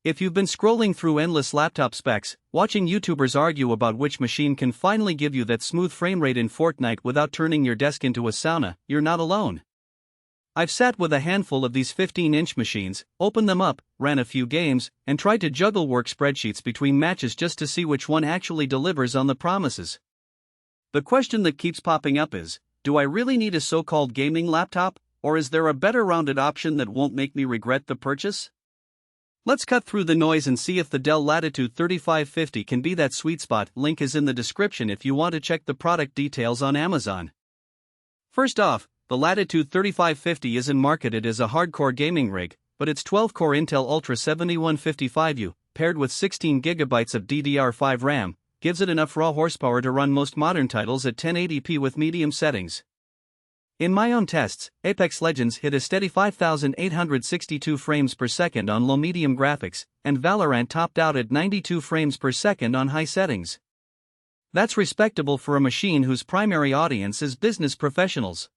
If you've been scrolling through endless laptop specs, watching YouTubers argue about which machine can finally give you that smooth frame rate in Fortnite without turning your desk into a sauna, you're not alone. I've sat with a handful of these 15-inch machines, opened them up, ran a few games, and tried to juggle work spreadsheets between matches just to see which one actually delivers on the promises. The question that keeps popping up is, do I really need a so-called gaming laptop, or is there a better rounded option that won't make me regret the purchase? Let's cut through the noise and see if the Dell Latitude 3550 can be that sweet spot. Link is in the description if you want to check the product details on Amazon. First off, the Latitude 3550 isn't marketed as a hardcore gaming rig, but its 12-core Intel Ultra 7155U, paired with 16GB of DDR5 RAM, gives it enough raw horsepower to run most modern titles at 1080p with medium settings. In my own tests, Apex Legends hit a steady 5,862 frames per second on low-medium graphics, and Valorant topped out at 92 frames per second on high settings. That's respectable for a machine whose primary audience is business professionals.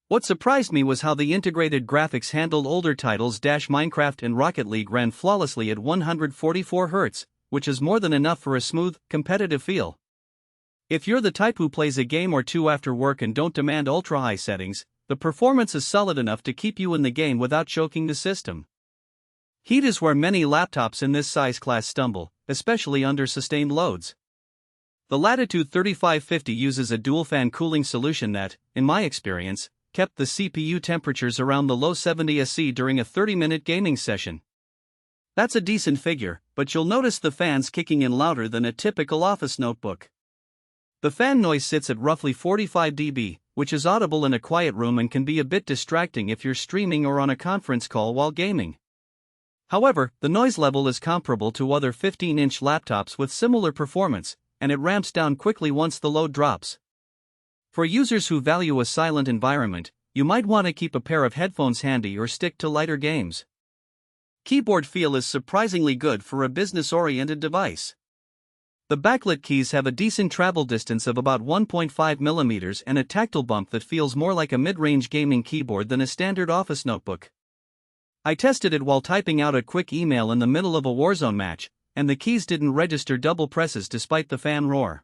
What surprised me was how the integrated graphics handled older titles. Minecraft and Rocket League ran flawlessly at 144 Hz, which is more than enough for a smooth, competitive feel. If you're the type who plays a game or two after work and don't demand ultra-high settings, the performance is solid enough to keep you in the game without choking the system. Heat is where many laptops in this size class stumble, especially under sustained loads. The Latitude 3550 uses a dual-fan cooling solution that, in my experience, kept the CPU temperatures around the low 70s C during a 30-minute gaming session. That's a decent figure, but you'll notice the fans kicking in louder than a typical office notebook. The fan noise sits at roughly 45 dB, which is audible in a quiet room and can be a bit distracting if you're streaming or on a conference call while gaming. However, the noise level is comparable to other 15-inch laptops with similar performance, and it ramps down quickly once the load drops. For users who value a silent environment, you might want to keep a pair of headphones handy or stick to lighter games. Keyboard feel is surprisingly good for a business-oriented device. The backlit keys have a decent travel distance of about 1.5 mm and a tactile bump that feels more like a mid-range gaming keyboard than a standard office notebook. I tested it while typing out a quick email in the middle of a Warzone match, and the keys didn't register double presses despite the fan roar.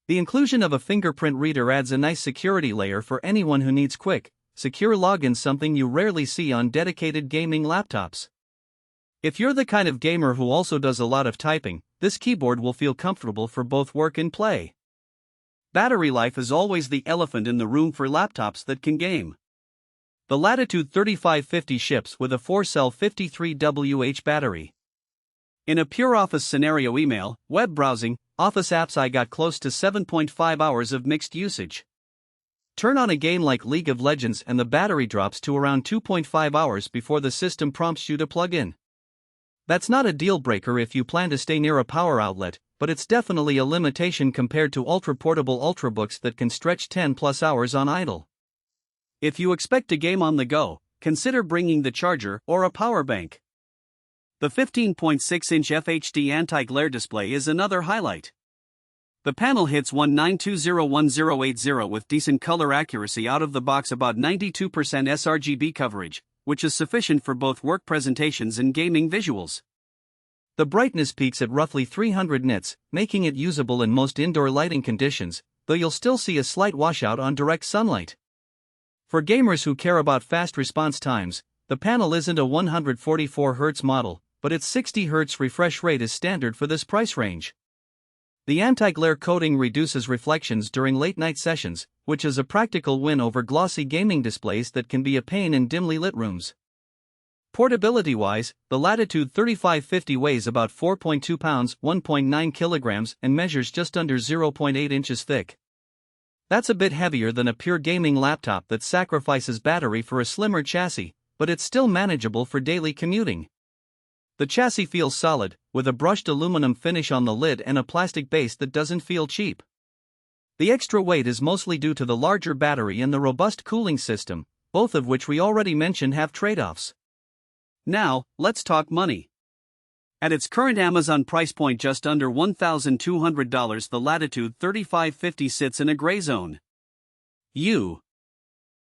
The inclusion of a fingerprint reader adds a nice security layer for anyone who needs quick, secure login, something you rarely see on dedicated gaming laptops. If you're the kind of gamer who also does a lot of typing, this keyboard will feel comfortable for both work and play. Battery life is always the elephant in the room for laptops that can game. The Latitude 3550 ships with a 4-cell 53Wh battery. In a pure office scenario, email, web browsing, office apps, I got close to 7.5 hours of mixed usage. Turn on a game like League of Legends and the battery drops to around 2.5 hours before the system prompts you to plug in. That's not a deal breaker if you plan to stay near a power outlet, but it's definitely a limitation compared to ultra-portable ultrabooks that can stretch 10+ hours on idle. If you expect to game on the go, consider bringing the charger or a power bank. The 15.6-inch FHD anti-glare display is another highlight. The panel hits 19201080 with decent color accuracy out of the box, about 92% sRGB coverage, which is sufficient for both work presentations and gaming visuals. The brightness peaks at roughly 300 nits, making it usable in most indoor lighting conditions, though you'll still see a slight washout on direct sunlight. For gamers who care about fast response times, the panel isn't a 144 Hz model, but its 60 Hz refresh rate is standard for this price range. The anti-glare coating reduces reflections during late-night sessions, which is a practical win over glossy gaming displays that can be a pain in dimly lit rooms. Portability-wise, the Latitude 3550 weighs about 4.2 pounds, 1.9 kilograms, and measures just under 0.8 inches thick. That's a bit heavier than a pure gaming laptop that sacrifices battery for a slimmer chassis, but it's still manageable for daily commuting. The chassis feels solid, with a brushed aluminum finish on the lid and a plastic base that doesn't feel cheap. The extra weight is mostly due to the larger battery and the robust cooling system, both of which we already mentioned have trade-offs. Now, let's talk money. At its current Amazon price point, just under $1,200, the Latitude 3550 sits in a gray zone. You